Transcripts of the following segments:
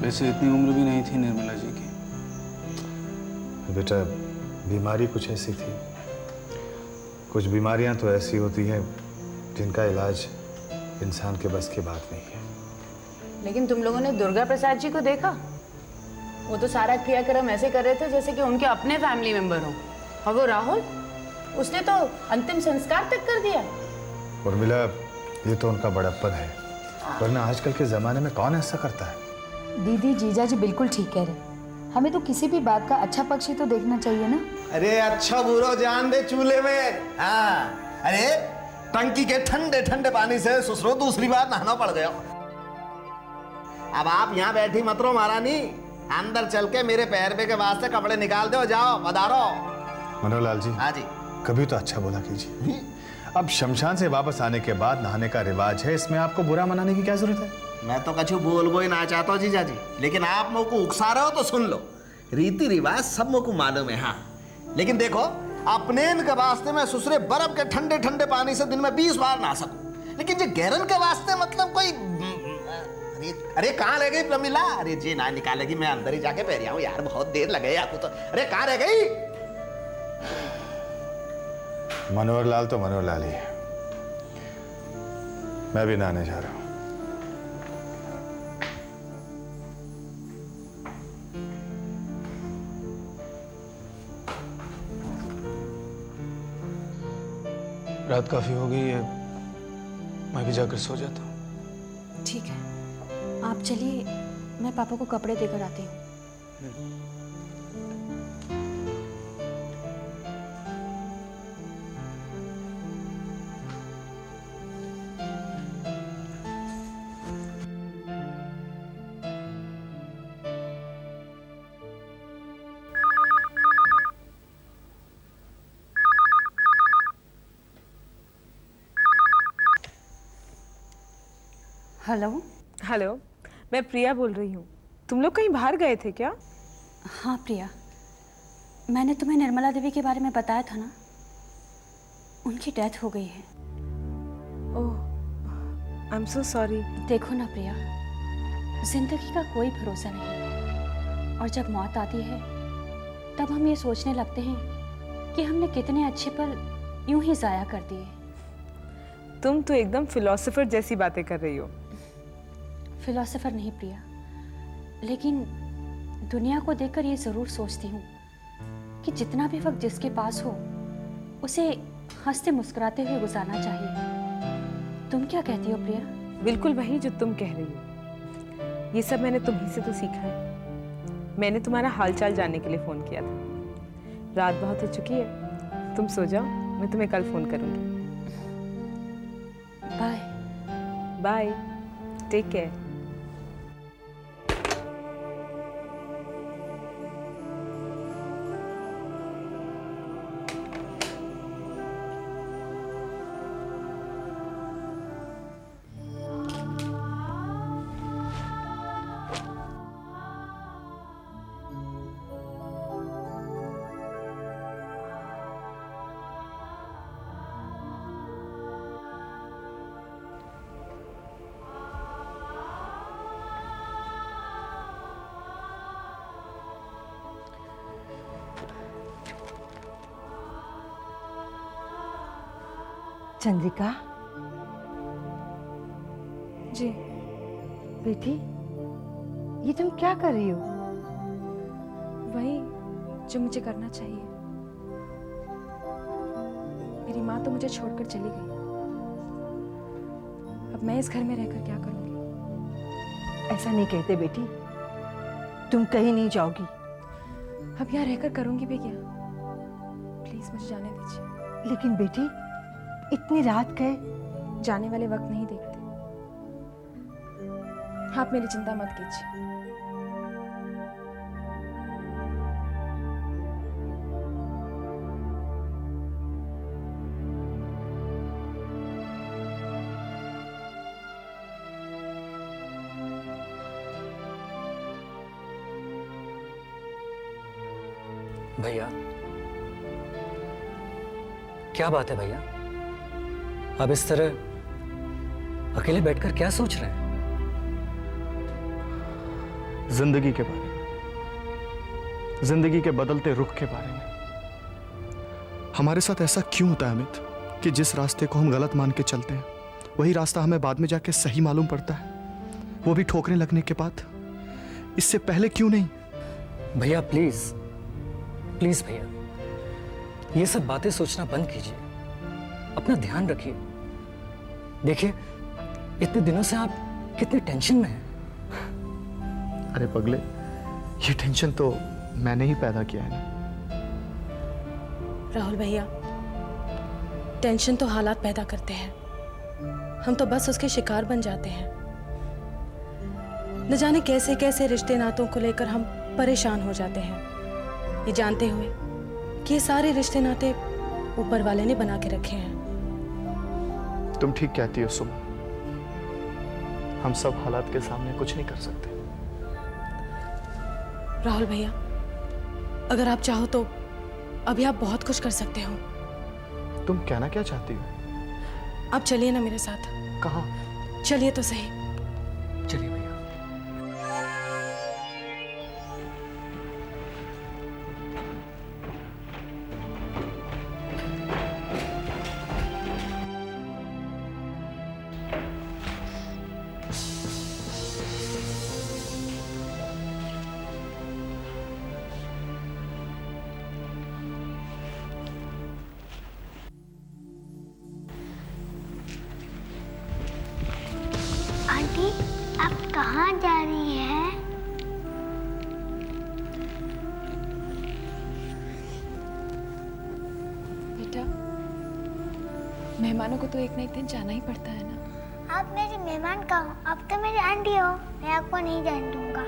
वैसे इतनी उम्र भी नहीं थी निर्मला जी की। बेटा, बीमारी कुछ ऐसी थी। कुछ बीमारियां तो ऐसी होती हैं जिनका इलाज इंसान के बस की बात नहीं है। लेकिन तुम लोगों ने दुर्गा प्रसाद जी को देखा? वो तो सारा क्रियाक्रम ऐसे कर रहे थे जैसे कि उनके अपने फैमिली मेंबर हो। और वो राहुल, उसने तो अंतिम संस्कार तक कर दिया। उर्मिला, ये तो उनका बड़प्पन है, वरना आजकल के जमाने में कौन ऐसा करता है। दीदी, जीजा जी बिल्कुल ठीक कह रहे। हमें तो किसी भी बात का अच्छा पक्ष ही तो देखना चाहिए ना। अरे अच्छा बुरा जान दे चूल्हे में। हाँ, अरे टंकी के ठंडे ठंडे पानी से ससुरो दूसरी बार नहाना पड़ गया। अब आप यहाँ बैठी मत रहो महारानी, अंदर चल के मेरे पैर पे के वास्ते कपड़े निकाल दो, जाओ पधारो। मनोहरलाल जी, हाँ जी। कभी तो अच्छा बोला कीजिए। अब शमशान से वापस आने के बाद नहाने का रिवाज है, इसमें आपको बुरा मनाने की क्या जरूरत है? मैं तो कछु बोल ही ना चाहता हूँ जीजा जी, लेकिन आप मुझ को उकसा रहे हो तो सुन लो। रीति रिवाज सब मुझ को मालूम है, हाँ, लेकिन देखो अपने के वास्ते में ससुरे बर्फ के ठंडे ठंडे पानी से दिन में 20 बार नहा सकूं, लेकिन जो गैरन के वास्ते मतलब कोई अरे कहाँ रह गई प्रमिला? अरे जी ना निकालेगी, मैं अंदर ही जाके पहरिया हूँ यार, बहुत देर लगे आपको तो। अरे कहाँ रह गई? मनोहरलाल तो मनोहरलाल ही है। मैं भी नहाने जा रहा हूँ। रात काफी हो गई है, मैं भी जाकर सो जाता हूँ। ठीक है, आप चलिए, मैं पापा को कपड़े देकर आती हूँ। हेलो। हेलो, मैं प्रिया बोल रही हूँ। तुम लोग कहीं बाहर गए थे क्या? हाँ प्रिया, मैंने तुम्हें निर्मला देवी के बारे में बताया था ना, उनकी डेथ हो गई है। ओह, आई एम सो सॉरी। देखो ना प्रिया, जिंदगी का कोई भरोसा नहीं, और जब मौत आती है तब हम ये सोचने लगते हैं कि हमने कितने अच्छे पल यूं ही जाया कर दिए। तुम तो एकदम फिलोसोफर जैसी बातें कर रही हो। फिलोसोफर नहीं प्रिया, लेकिन दुनिया को देखकर ये ज़रूर सोचती हूँ कि जितना भी वक्त जिसके पास हो उसे हंसते मुस्कुराते हुए गुजारना चाहिए। तुम क्या कहती हो प्रिया? बिल्कुल वही जो तुम कह रही हो। ये सब मैंने तुम्ही से तो सीखा है। मैंने तुम्हारा हालचाल जानने के लिए फ़ोन किया था। रात बहुत हो चुकी है, तुम सो जाओ, मैं तुम्हें कल फ़ोन करूँगी। Bye. Bye, take care. Chandrika ji बेटी, ये तुम क्या कर रही हो? वही जो मुझे करना चाहिए। मेरी माँ तो मुझे छोड़कर चली गई, अब मैं इस घर में रहकर क्या करूँगी? ऐसा नहीं कहते बेटी, तुम कहीं नहीं जाओगी। अब यहाँ रहकर करूँगी भी क्या? प्लीज मुझे जाने दीजिए। लेकिन बेटी, इतनी रात गए। जाने वाले वक्त नहीं देखते। आप मेरी चिंता मत कीजिए। भैया, क्या बात है भैया? आप इस तरह अकेले बैठकर क्या सोच रहे हैं? जिंदगी के बारे में, जिंदगी के बदलते रुख के बारे में। हमारे साथ ऐसा क्यों होता है अमित कि जिस रास्ते को हम गलत मान के चलते हैं वही रास्ता हमें बाद में जाके सही मालूम पड़ता है, वो भी ठोकरें लगने के बाद। इससे पहले क्यों नहीं? भैया प्लीज प्लीज भैया, ये सब बातें सोचना बंद कीजिए, अपना ध्यान रखिए। देखिए इतने दिनों से आप कितने टेंशन में हैं। अरे पगले, ये टेंशन तो मैंने ही पैदा किया है ना। राहुल भैया, टेंशन तो हालात पैदा करते हैं, हम तो बस उसके शिकार बन जाते हैं। न जाने कैसे कैसे रिश्ते नातों को लेकर हम परेशान हो जाते हैं, ये जानते हुए कि ये सारे रिश्ते नाते ऊपर वाले ने बना के रखे हैं। तुम ठीक कहती हो सुमन, हम सब हालात के सामने कुछ नहीं कर सकते। राहुल भैया, अगर आप चाहो तो अभी आप बहुत कुछ कर सकते हो। तुम कहना क्या चाहती हो? आप चलिए ना मेरे साथ। कहाँ? चलिए तो सही। चलिए भैया। आंटी, आप कहाँ जा रही हैं? बेटा, मेहमानों को तो एक ना एक दिन जाना ही पड़ता है ना। आप मेरी मेहमान का हो, आप तो मेरी आंटी हो, मैं आपको नहीं जाने दूंगा।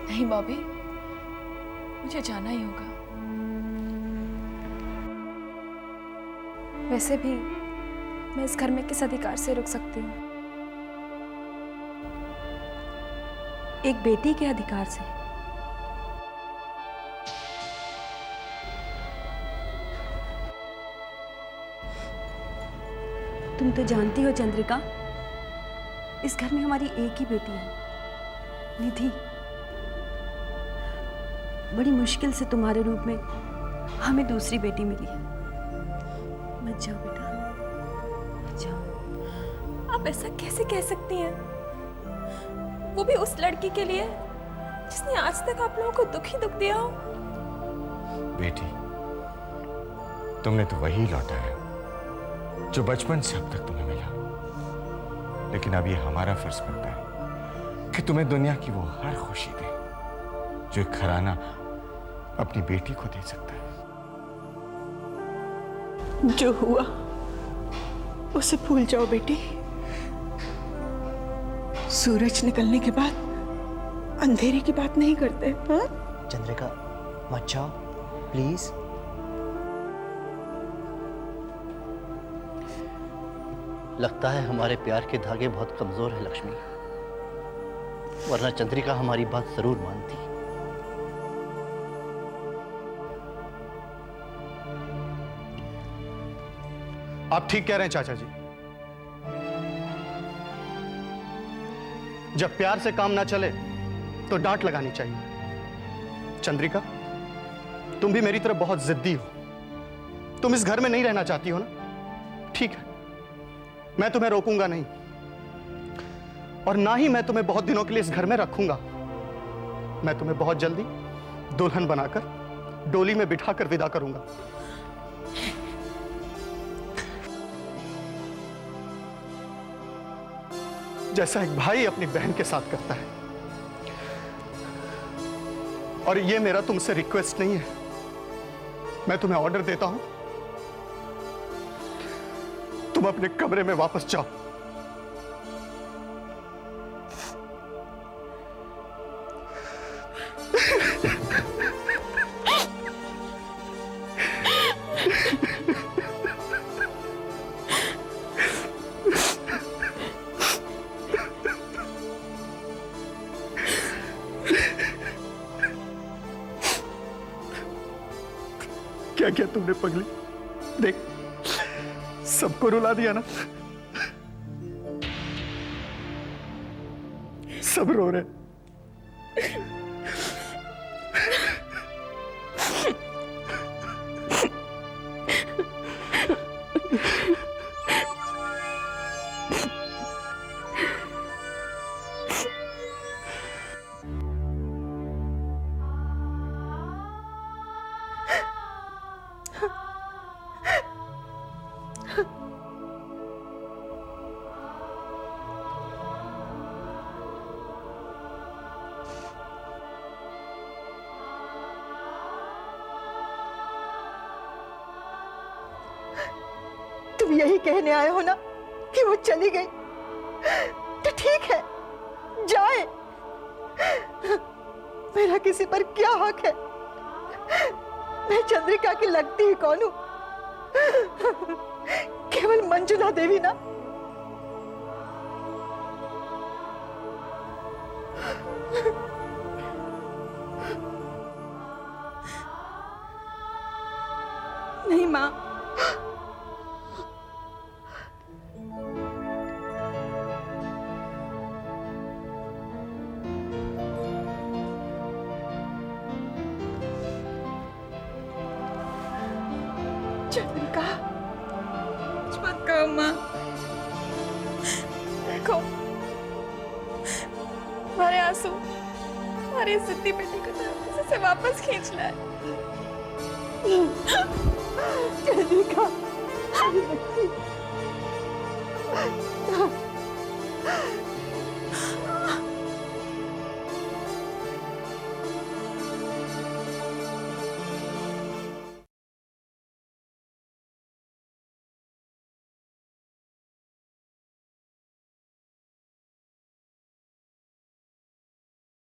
नहीं बॉबी, मुझे जाना ही होगा। वैसे भी मैं इस घर में किस अधिकार से रुक सकती हूँ? एक बेटी के अधिकार से। तुम तो जानती हो चंद्रिका, इस घर में हमारी एक ही बेटी है, निधि। बड़ी मुश्किल से तुम्हारे रूप में हमें दूसरी बेटी मिली है। मत जाओ बेटा, मत जाओ। आप ऐसा कैसे कह सकती हैं? वो भी उस लड़की के लिए जिसने आज तक आप लोगों को दुख ही दुख दिया हो। बेटी, तुमने तो वही लौटा है जो बचपन से अब तक तुम्हें मिला, लेकिन अब ये हमारा फर्ज बनता है कि तुम्हें दुनिया की वो हर खुशी दे जो एक घराना अपनी बेटी को दे सकता है। जो हुआ उसे भूल जाओ बेटी। सूरज निकलने के बाद अंधेरे की बात नहीं करते। हाँ? चंद्रिका, मत जाओ प्लीज। लगता है हमारे प्यार के धागे बहुत कमजोर है लक्ष्मी, वरना चंद्रिका हमारी बात जरूर मानती। आप ठीक कह रहे हैं चाचा जी। जब प्यार से काम ना चले तो डांट लगानी चाहिए। चंद्रिका, तुम भी मेरी तरह बहुत जिद्दी हो। तुम इस घर में नहीं रहना चाहती हो ना? ठीक है, मैं तुम्हें रोकूंगा नहीं, और ना ही मैं तुम्हें बहुत दिनों के लिए इस घर में रखूंगा। मैं तुम्हें बहुत जल्दी दुल्हन बनाकर डोली में बिठाकर विदा करूंगा। जैसा एक भाई अपनी बहन के साथ करता है। और ये मेरा तुमसे रिक्वेस्ट नहीं है, मैं तुम्हें ऑर्डर देता हूं, तुम अपने कमरे में वापस जाओ। क्या किया तुमने पगली? देख, सबको रुला दिया ना। सब रो रहे। तुम यही कहने आए हो ना कि वो चली गई, तो ठीक है, जाए। मेरा किसी पर क्या हक है? मैं चंद्रिका की लगती ही कौन हूं? केवल मंजुला देवी ना। नहीं माँ, चंद्रिका, कुछ मत कहो माँ। देखो, हमारे आंसू हमारी जिद्दी बेटी को दरवाजे से वापस खींच लाए। चंद्रिका, मेरी बच्ची।